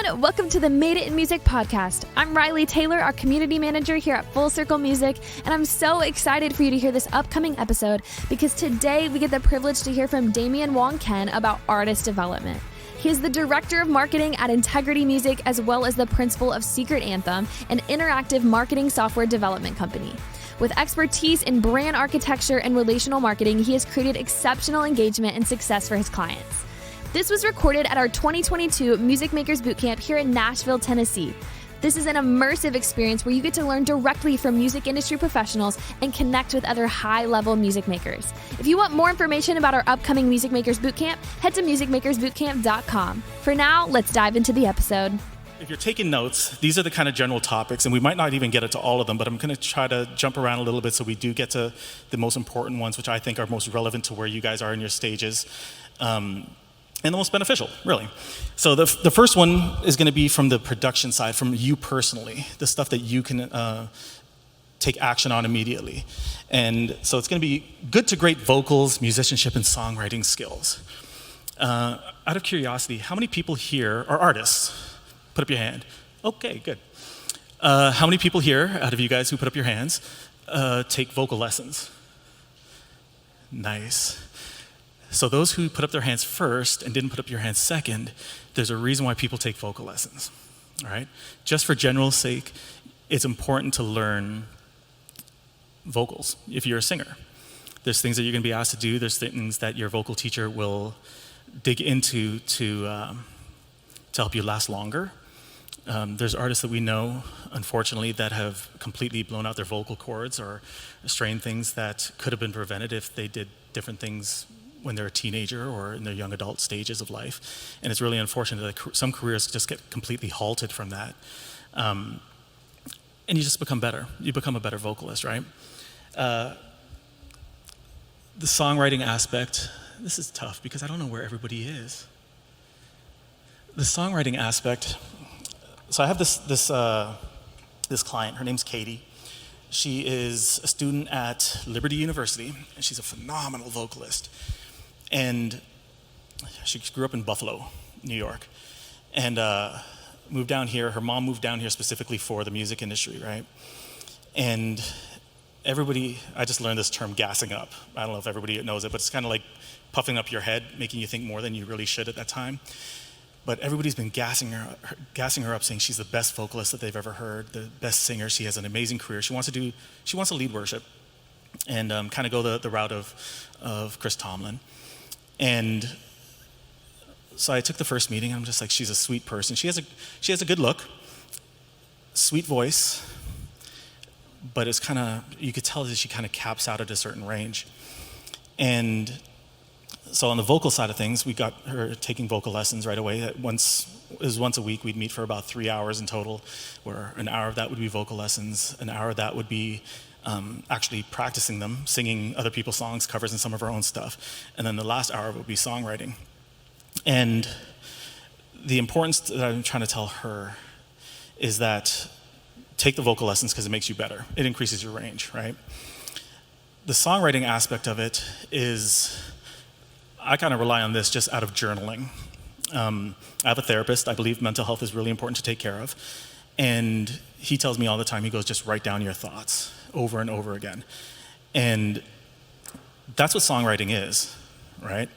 everyone. Welcome to the Made It in Music podcast. I'm Riley Taylor, our community manager here at Full Circle Music, and I'm so excited for you to hear this upcoming episode because today we get the privilege to hear from Damien Wong-Ken about artist development. He is the director of marketing at Integrity Music as well as the principal of Secret Anthem, an interactive marketing software development company. With expertise in brand architecture and relational marketing, he has created exceptional engagement and success for his clients. This was recorded at our 2022 Music Makers Bootcamp here in Nashville, Tennessee. This is an immersive experience where you get to learn directly from music industry professionals and connect with other high-level music makers. If you want more information about our upcoming Music Makers Bootcamp, head to musicmakersbootcamp.com. For now, let's dive into the episode. If you're taking notes, these are the kind of general topics, and we might not even get into all of them, but I'm going to try to jump around a little bit so we do get to the most important ones, which I think are most relevant to where you guys are in your stages. And the most beneficial, really. So the first one is going to be from the production side, from you personally, the stuff that you can take action on immediately. And so it's going to be good to great vocals, musicianship, and songwriting skills. Out of curiosity, how many people here are artists? Put up your hand. Okay, good. How many people here, out of you guys who put up your hands, take vocal lessons? Nice. So those who put up their hands first and didn't put up your hands second, there's a reason why people take vocal lessons, all right? Just for general sake, it's important to learn vocals if you're a singer. There's things that you're gonna be asked to do, there's things that your vocal teacher will dig into to help you last longer. There's artists that we know, unfortunately, that have completely blown out their vocal cords or strained things that could have been prevented if they did different things when they're a teenager or in their young adult stages of life. And it's really unfortunate that some careers just get completely halted from that. And you just become better. You become a better vocalist, right? The songwriting aspect, this is tough because I don't know where everybody is. The songwriting aspect, so I have this client, her name's Katie. She is a student at Liberty University, and she's a phenomenal vocalist. And she grew up in Buffalo, New York, and moved down here. Her mom moved down here specifically for the music industry, right? And everybody, I just learned this term, gassing up. I don't know if everybody knows it, but it's kind of like puffing up your head, making you think more than you really should at that time. But everybody's been gassing her up, saying she's the best vocalist that they've ever heard, the best singer. She has an amazing career. She wants to lead worship and kind of go the route of Chris Tomlin. And so I took the first meeting, and I'm just like, she's a sweet person. She has a good look, sweet voice, but it's kind of, you could tell that she kind of caps out at a certain range. And so on the vocal side of things, we got her taking vocal lessons right away. It was once a week. We'd meet for about 3 hours in total, where an hour of that would be vocal lessons, an hour of that would be actually practicing them, singing other people's songs, covers, and some of our own stuff. And then the last hour would be songwriting. And the importance that I'm trying to tell her is that take the vocal lessons because it makes you better. It increases your range, right? The songwriting aspect of it is, I kind of rely on this just out of journaling. I have a therapist. I believe mental health is really important to take care of. And he tells me all the time, he goes, just write down your thoughts over and over again. And that's what songwriting is, right?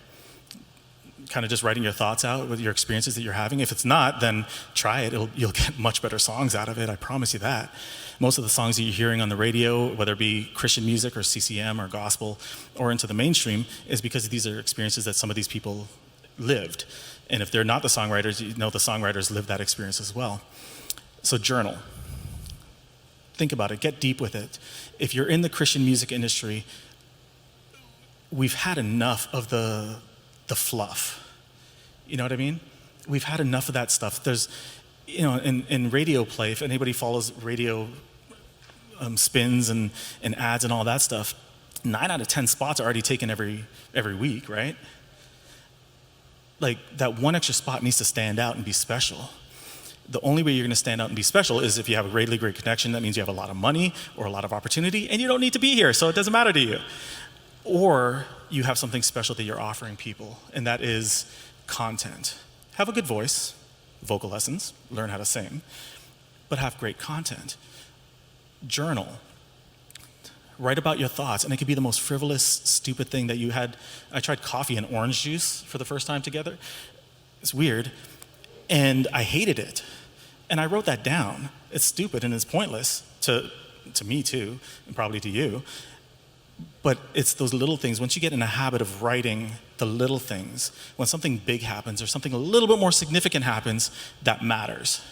Kind of just writing your thoughts out with your experiences that you're having. If it's not, then try it. You'll get much better songs out of it, I promise you that. Most of the songs that you're hearing on the radio, whether it be Christian music or CCM or gospel or into the mainstream, is because these are experiences that some of these people lived. And if they're not the songwriters, you know the songwriters lived that experience as well. So journal. Think about it, get deep with it. If you're in the Christian music industry, we've had enough of the fluff. You know what I mean? We've had enough of that stuff. There's, in radio play, if anybody follows radio spins and ads and all that stuff, 9 out of 10 spots are already taken every week, right? Like that one extra spot needs to stand out and be special. The only way you're going to stand out and be special is if you have a really great connection. That means you have a lot of money or a lot of opportunity, and you don't need to be here, so it doesn't matter to you. Or you have something special that you're offering people, and that is content. Have a good voice, vocal lessons, learn how to sing, but have great content. Journal. Write about your thoughts, and it could be the most frivolous, stupid thing that you had. I tried coffee and orange juice for the first time together. It's weird, and I hated it. And I wrote that down. It's stupid and it's pointless to me too, and probably to you. But it's those little things. Once you get in a habit of writing the little things, when something big happens or something a little bit more significant happens, that matters.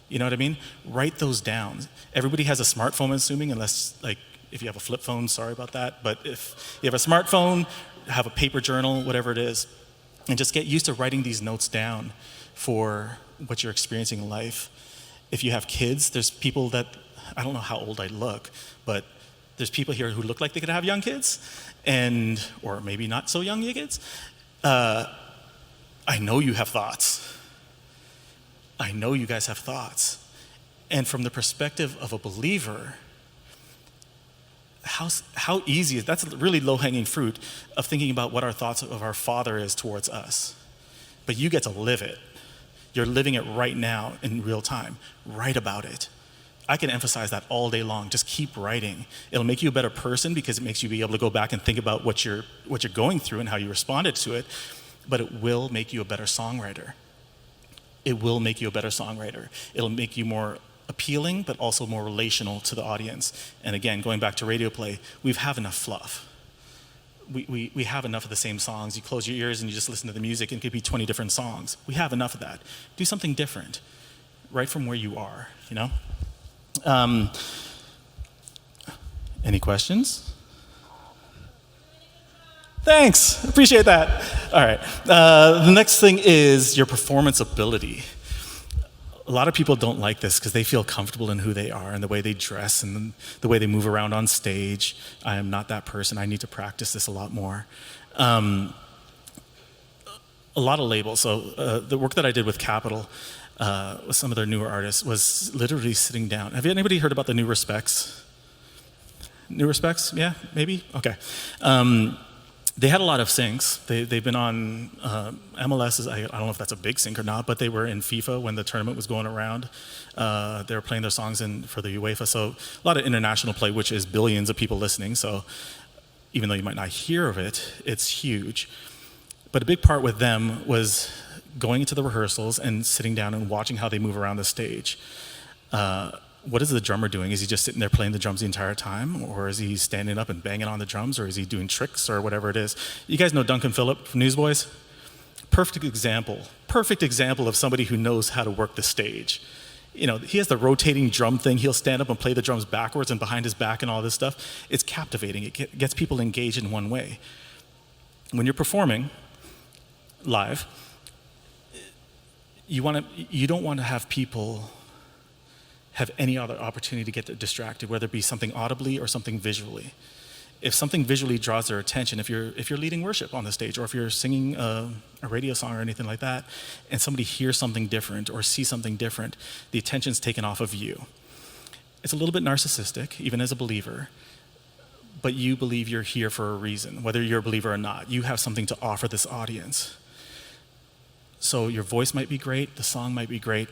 You know what I mean? Write those down. Everybody has a smartphone, I'm assuming, unless, like, if you have a flip phone, sorry about that. But if you have a smartphone, have a paper journal, whatever it is, and just get used to writing these notes down for what you're experiencing in life. If you have kids, there's people that, I don't know how old I look, but there's people here who look like they could have young kids, or maybe not so young kids. I know you have thoughts. I know you guys have thoughts. And from the perspective of a believer, how easy is that's really low-hanging fruit of thinking about what our thoughts of our Father is towards us. But you get to live it. You're living it right now in real time. Write about it. I can emphasize that all day long. Just keep writing. It'll make you a better person because it makes you be able to go back and think about what you're going through and how you responded to it, but it will make you a better songwriter. It will make you a better songwriter. It'll make you more appealing, but also more relational to the audience. And again, going back to radio play, we have enough fluff. We have enough of the same songs. You close your ears and you just listen to the music, and it could be 20 different songs. We have enough of that. Do something different, right from where you are, you know? Any questions? Thanks, appreciate that. All right, the next thing is your performance ability. A lot of people don't like this because they feel comfortable in who they are and the way they dress and the way they move around on stage. I am not that person. I need to practice this a lot more. A lot of labels. So the work that I did with Capitol, with some of their newer artists, was literally sitting down. Have anybody heard about the New Respects? New Respects? Yeah, maybe? Okay. They had a lot of syncs. They've been on MLS. I don't know if that's a big sync or not, but they were in FIFA when the tournament was going around. They were playing their songs for the UEFA. So a lot of international play, which is billions of people listening. So even though you might not hear of it, it's huge. But a big part with them was going into the rehearsals and sitting down and watching how they move around the stage. What is the drummer doing? Is he just sitting there playing the drums the entire time? Or is he standing up and banging on the drums? Or is he doing tricks or whatever it is? You guys know Duncan Phillip from Newsboys? Perfect example of somebody who knows how to work the stage. You know, he has the rotating drum thing. He'll stand up and play the drums backwards and behind his back and all this stuff. It's captivating. It gets people engaged in one way. When you're performing live, you don't want to have people have any other opportunity to get distracted, whether it be something audibly or something visually. If something visually draws their attention, if you're leading worship on the stage, or if you're singing a radio song or anything like that, and somebody hears something different or sees something different, the attention's taken off of you. It's a little bit narcissistic, even as a believer, but you believe you're here for a reason, whether you're a believer or not. You have something to offer this audience. So your voice might be great, the song might be great,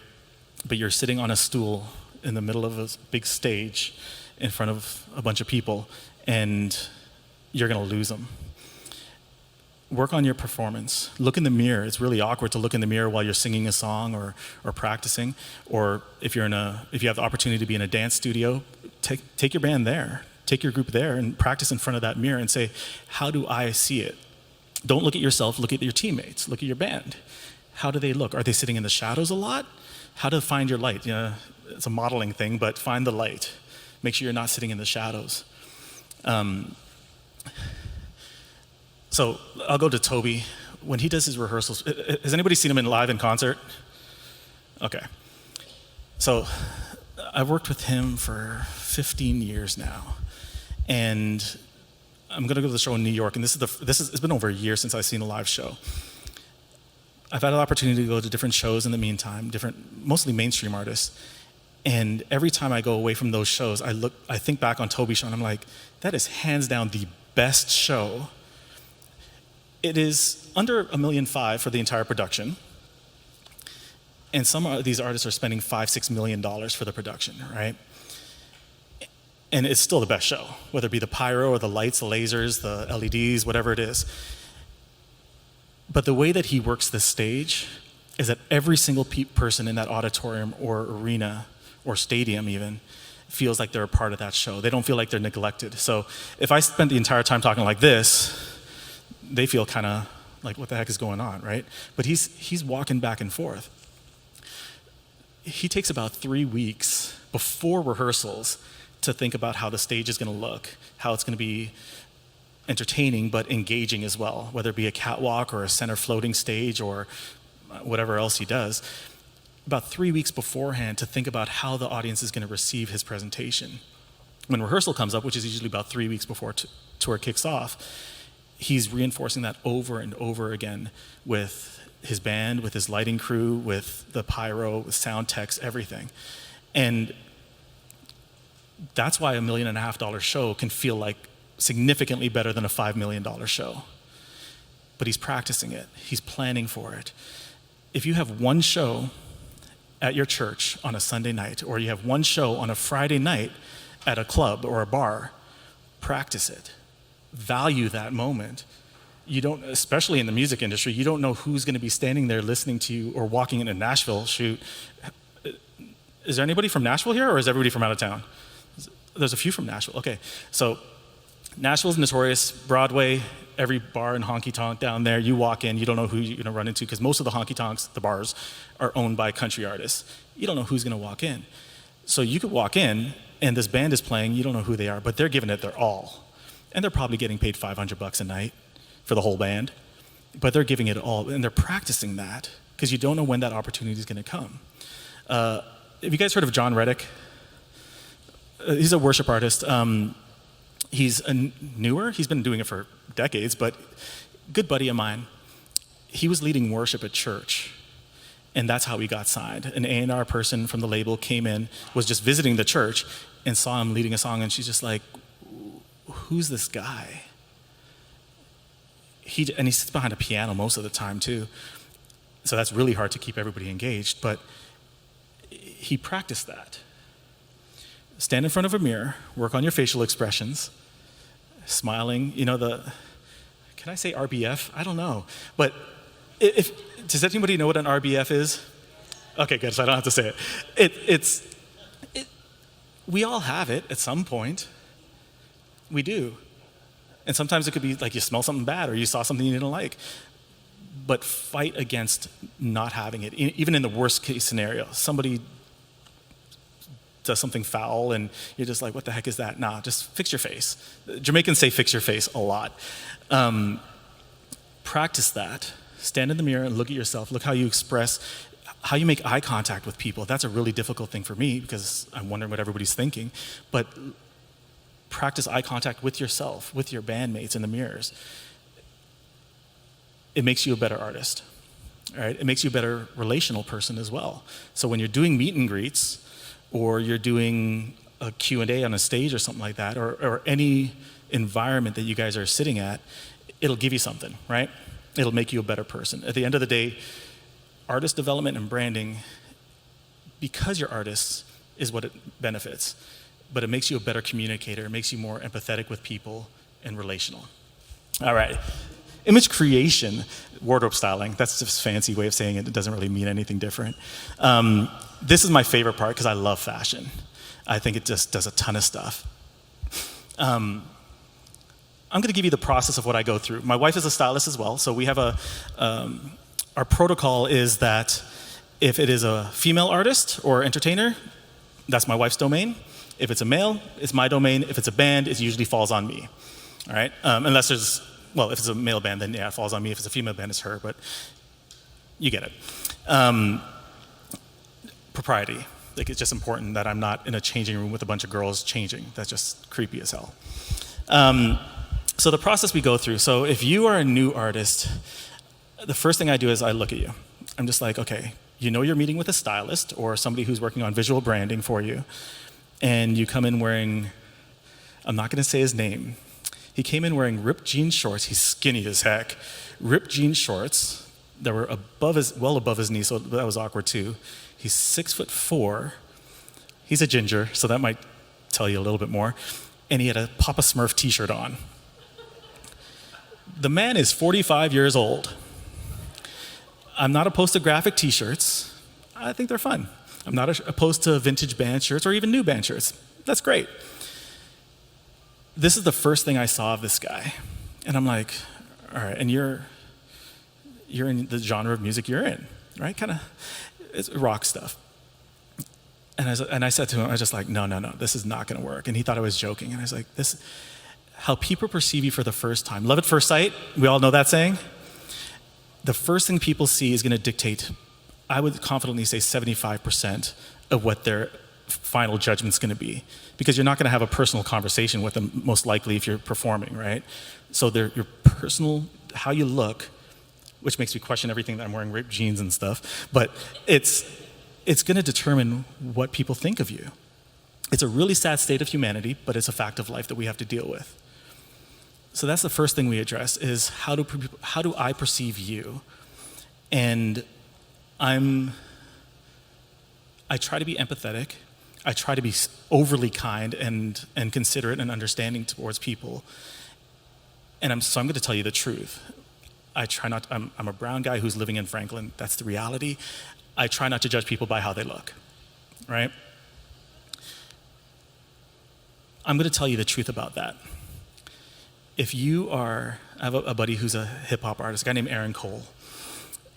but you're sitting on a stool in the middle of a big stage in front of a bunch of people, and you're going to lose them. Work on your performance. Look in the mirror. It's really awkward to look in the mirror while you're singing a song or practicing, or if you have the opportunity to be in a dance studio, take your band there, take your group there, and practice in front of that mirror and say, how do I see it? Don't look at yourself, look at your teammates, look at your band. How do they look? Are they sitting in the shadows a lot? How to find your light? You know, it's a modeling thing, but find the light. Make sure you're not sitting in the shadows. So I'll go to Toby. When he does his rehearsals, has anybody seen him live in concert? Okay. So I've worked with him for 15 years now, and I'm going to go to the show in New York, and it's been over a year since I've seen a live show. I've had an opportunity to go to different shows in the meantime, mostly mainstream artists. And every time I go away from those shows, I think back on Toby's show, and I'm like, that is hands down the best show. It is under $1.5 million for the entire production. And some of these artists are spending $5-6 million for the production, right? And it's still the best show, whether it be the pyro or the lights, the lasers, the LEDs, whatever it is. But the way that he works the stage is that every single person in that auditorium or arena or stadium even feels like they're a part of that show. They don't feel like they're neglected. So if I spent the entire time talking like this, they feel kind of like, what the heck is going on, right? But he's walking back and forth. He takes about 3 weeks before rehearsals to think about how the stage is going to look, how it's going to be entertaining but engaging as well, whether it be a catwalk or a center floating stage or whatever else he does. About 3 weeks beforehand to think about how the audience is going to receive his presentation. When rehearsal comes up, which is usually about 3 weeks before tour kicks off, he's reinforcing that over and over again with his band, with his lighting crew, with the pyro, with sound techs, everything. And that's why $1.5 million show can feel like significantly better than a $5 million show. But he's practicing it. He's planning for it. If you have one show at your church on a Sunday night, or you have one show on a Friday night at a club or a bar, practice it. Value that moment. You don't, especially in the music industry, you don't know who's going to be standing there listening to you or walking into Nashville. Shoot, is there anybody from Nashville here, or is everybody from out of town? There's a few from Nashville. Okay, so Nashville's notorious. Broadway, every bar and honky-tonk down there, you walk in, you don't know who you're going to run into, because most of the honky-tonks, the bars, are owned by country artists. You don't know who's going to walk in. So you could walk in, and this band is playing, you don't know who they are, but they're giving it their all. And they're probably getting paid $500 a night for the whole band. But they're giving it all, and they're practicing that, because you don't know when that opportunity is going to come. Have you guys heard of John Reddick? He's a worship artist. He's newer. He's been doing it for decades, but good buddy of mine. He was leading worship at church, and that's how he got signed. An A&R person from the label came in, was just visiting the church, and saw him leading a song, and she's just like, who's this guy? And he sits behind a piano most of the time, too. So that's really hard to keep everybody engaged, but he practiced that. Stand in front of a mirror, work on your facial expressions, smiling, can I say RBF? I don't know. But does anybody know what an RBF is? Okay, good, so I don't have to say it. We all have it at some point. We do. And sometimes it could be like you smell something bad or you saw something you didn't like. But fight against not having it, even in the worst case scenario. Somebody does something foul and you're just like, what the heck is that? Nah, just fix your face. Jamaicans say fix your face a lot. Practice that. Stand in the mirror and look at yourself. Look how you express, how you make eye contact with people. That's a really difficult thing for me because I'm wondering what everybody's thinking. But practice eye contact with yourself, with your bandmates in the mirrors. It makes you a better artist. All right? It makes you a better relational person as well. So when you're doing meet and greets, or you're doing a Q&A on a stage or something like that, or any environment that you guys are sitting at, it'll give you something, right? It'll make you a better person. At the end of the day, artist development and branding, because you're artists, is what it benefits. But it makes you a better communicator. It makes you more empathetic with people and relational. All right. Image creation, wardrobe styling, that's just a fancy way of saying it. It doesn't really mean anything different. This is my favorite part because I love fashion. I think it just does a ton of stuff. I'm going to give you the process of what I go through. My wife is a stylist as well, so we have our protocol is that if it is a female artist or entertainer, that's my wife's domain. If it's a male, it's my domain. If it's a band, it usually falls on me. All right? Unless there's, well, if it's a male band, then yeah, it falls on me. If it's a female band, it's her, but you get it. Propriety. Like, it's just important that I'm not in a changing room with a bunch of girls changing. That's just creepy as hell. So the process we go through, so if you are a new artist, the first thing I do is I look at you. I'm just like, okay, you know you're meeting with a stylist or somebody who's working on visual branding for you, and you come in wearing, I'm not gonna say his name. He came in wearing ripped jean shorts. He's skinny as heck. Ripped jean shorts, that were well above his knee, so that was awkward too. He's 6'4". He's a ginger, so that might tell you a little bit more. And he had a Papa Smurf t-shirt on. The man is 45 years old. I'm not opposed to graphic t-shirts. I think they're fun. I'm not opposed to vintage band shirts or even new band shirts. That's great. This is the first thing I saw of this guy. And I'm like, all right, and you're in the genre of music you're in, right? Kind of, it's rock stuff. And I said to him, I was just like, no, this is not going to work. And he thought I was joking. And I was like, how people perceive you for the first time. Love at first sight, we all know that saying. The first thing people see is going to dictate, I would confidently say 75% of what their final judgment's going to be. Because you're not going to have a personal conversation with them, most likely, if you're performing, right? So your personal, how you look, which makes me question everything that I'm wearing ripped jeans and stuff, but it's going to determine what people think of you. It's a really sad state of humanity, but it's a fact of life that we have to deal with. So that's the first thing we address is how do I perceive you? And I try to be empathetic. I try to be overly kind and considerate and understanding towards people. And so I'm going to tell you the truth. I'm a brown guy who's living in Franklin. That's the reality. I try not to judge people by how they look, right? I'm going to tell you the truth about that. I have a buddy who's a hip hop artist, a guy named Aaron Cole.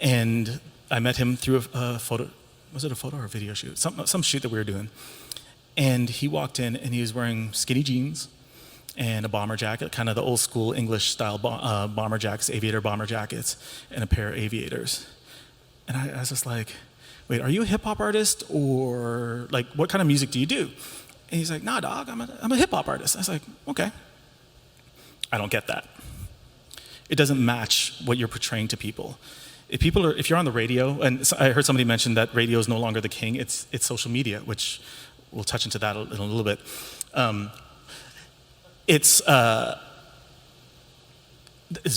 And I met him through a photo, was it a photo or a video shoot? Some shoot that we were doing. And he walked in and he was wearing skinny jeans and a bomber jacket, kind of the old school English style bomber jackets, aviator bomber jackets, and a pair of aviators. And I was just like, wait, are you a hip hop artist or like what kind of music do you do? And he's like, nah, dog, I'm a hip hop artist. I was like, okay. I don't get that. It doesn't match what you're portraying to people. If you're on the radio, and I heard somebody mention that radio is no longer the king, it's social media, which we'll touch into that in a little bit. It's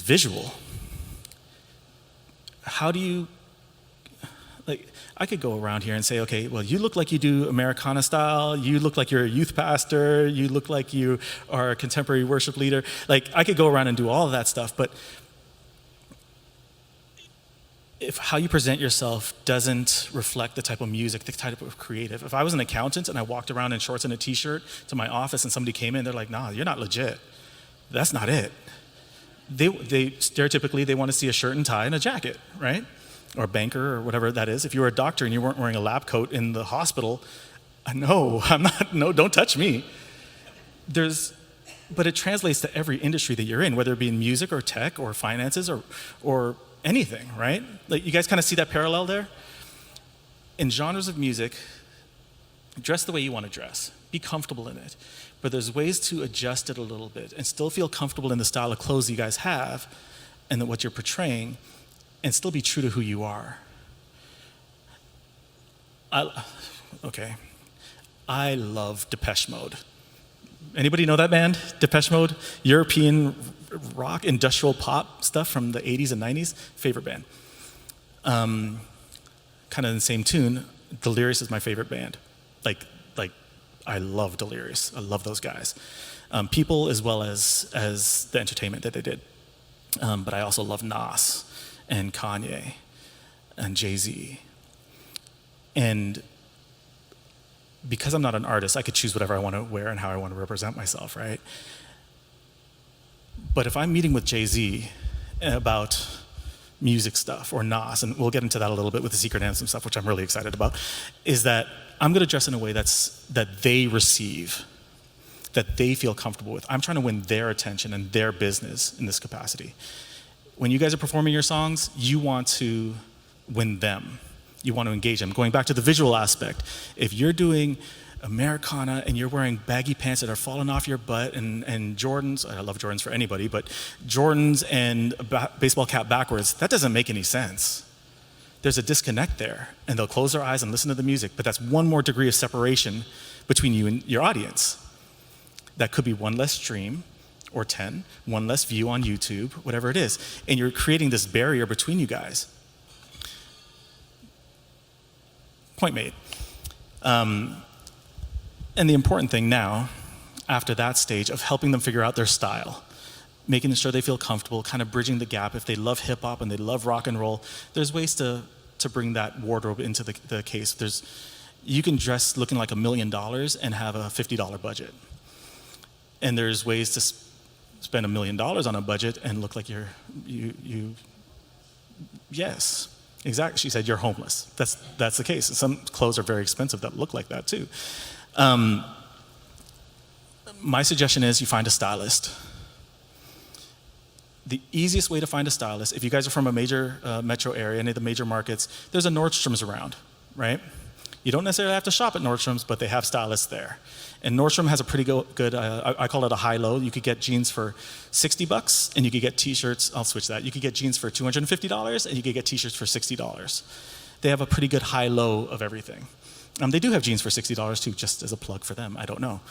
visual. How do you, I could go around here and say, okay, well, you look like you do Americana style, you look like you're a youth pastor, you look like you are a contemporary worship leader. I could go around and do all of that stuff, but if how you present yourself doesn't reflect the type of music, the type of creative. If I was an accountant and I walked around in shorts and a t-shirt to my office and somebody came in, they're like, nah, you're not legit. That's not it. They stereotypically, they want to see a shirt and tie and a jacket, right? Or a banker or whatever that is. If you were a doctor and you weren't wearing a lab coat in the hospital, no, don't touch me. But it translates to every industry that you're in, whether it be in music or tech or finances or anything, right? You guys kind of see that parallel there? In genres of music, dress the way you want to dress. Be comfortable in it. But there's ways to adjust it a little bit and still feel comfortable in the style of clothes you guys have and what you're portraying and still be true to who you are. I love Depeche Mode. Anybody know that band, Depeche Mode? European rock, industrial pop stuff from the 80s and 90s. Favorite band. Kind of in the same tune, Delirious is my favorite band. I love Delirious. I love those guys. People as well as the entertainment that they did. But I also love Nas and Kanye and Jay-Z. And because I'm not an artist, I could choose whatever I want to wear and how I want to represent myself, right? But if I'm meeting with Jay-Z about music stuff or Nas, and we'll get into that a little bit with the Secret Anthem stuff, which I'm really excited about, is that I'm going to dress in a way that they receive, that they feel comfortable with. I'm trying to win their attention and their business in this capacity. When you guys are performing your songs, you want to win them. You want to engage them. Going back to the visual aspect, if you're doing Americana and you're wearing baggy pants that are falling off your butt and Jordans, I love Jordans for anybody, but Jordans and a baseball cap backwards, that doesn't make any sense. There's a disconnect there, and they'll close their eyes and listen to the music, but that's one more degree of separation between you and your audience. That could be one less stream or 10, one less view on YouTube, whatever it is, and you're creating this barrier between you guys. Point made. And the important thing now, after that stage of helping them figure out their style, making sure they feel comfortable, kind of bridging the gap. If they love hip hop and they love rock and roll, there's ways to bring that wardrobe into the case. You can dress looking like $1 million and have a $50 budget. And there's ways to spend $1 million on a budget and look like yes, exactly. She said, you're homeless. That's the case. Some clothes are very expensive that look like that too. My suggestion is you find a stylist. The easiest way to find a stylist, if you guys are from a major metro area, any of the major markets, there's a Nordstrom's around, right? You don't necessarily have to shop at Nordstrom's, but they have stylists there. And Nordstrom has a pretty good, I call it a high-low. You could get jeans for $60, and you could get t-shirts, I'll switch that. You could get jeans for $250, and you could get t-shirts for $60. They have a pretty good high-low of everything. They do have jeans for $60 too, just as a plug for them, I don't know.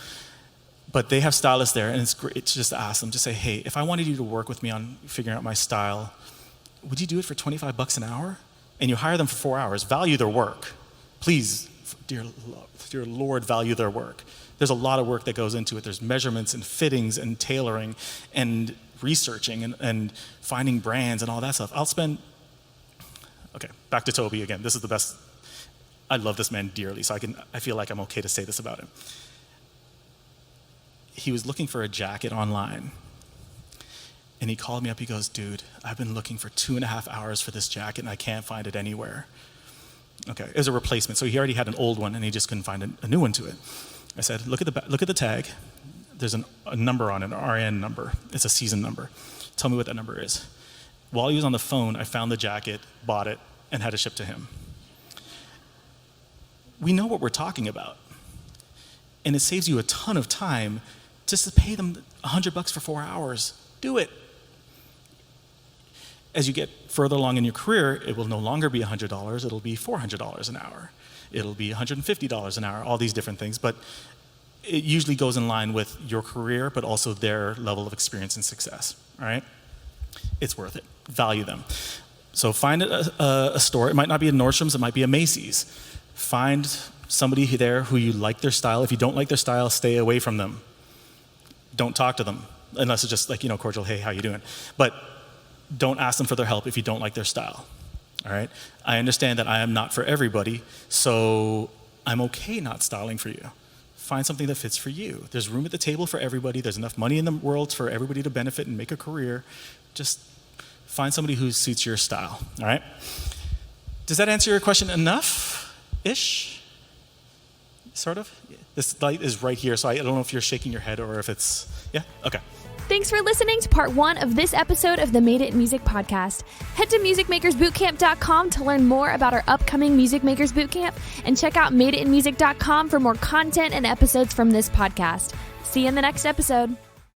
But they have stylists there, and it's great to just ask them, just say, hey, if I wanted you to work with me on figuring out my style, would you do it for $25 an hour? And you hire them for 4 hours. Value their work. Please, dear Lord, value their work. There's a lot of work that goes into it. There's measurements and fittings and tailoring and researching and finding brands and all that stuff. Okay, back to Toby again. This is the best. I love this man dearly, so I feel like I'm okay to say this about him. He was looking for a jacket online. And he called me up, he goes, dude, I've been looking for 2.5 hours for this jacket and I can't find it anywhere. Okay, it was a replacement, so he already had an old one and he just couldn't find a new one to it. I said, look at the tag. There's a number on it, an RN number. It's a season number. Tell me what that number is. While he was on the phone, I found the jacket, bought it, and had it shipped to him. We know what we're talking about. And it saves you a ton of time just to pay them $100 for 4 hours. Do it. As you get further along in your career, it will no longer be $100, it'll be $400 an hour. It'll be $150 an hour, all these different things. But it usually goes in line with your career, but also their level of experience and success, all right? It's worth it. Value them. So find a store. It might not be a Nordstrom's, it might be a Macy's. Find somebody there who you like their style. If you don't like their style, stay away from them. Don't talk to them, unless it's just like, cordial, hey, how you doing? But don't ask them for their help if you don't like their style, all right? I understand that I am not for everybody, so I'm okay not styling for you. Find something that fits for you. There's room at the table for everybody. There's enough money in the world for everybody to benefit and make a career. Just find somebody who suits your style, all right? Does that answer your question enough-ish? Sort of? This light is right here, so I don't know if you're shaking your head or if it's, yeah? Okay. Thanks for listening to part 1 of this episode of the Made It in Music podcast. Head to musicmakersbootcamp.com to learn more about our upcoming Music Makers Bootcamp and check out madeitinmusic.com for more content and episodes from this podcast. See you in the next episode.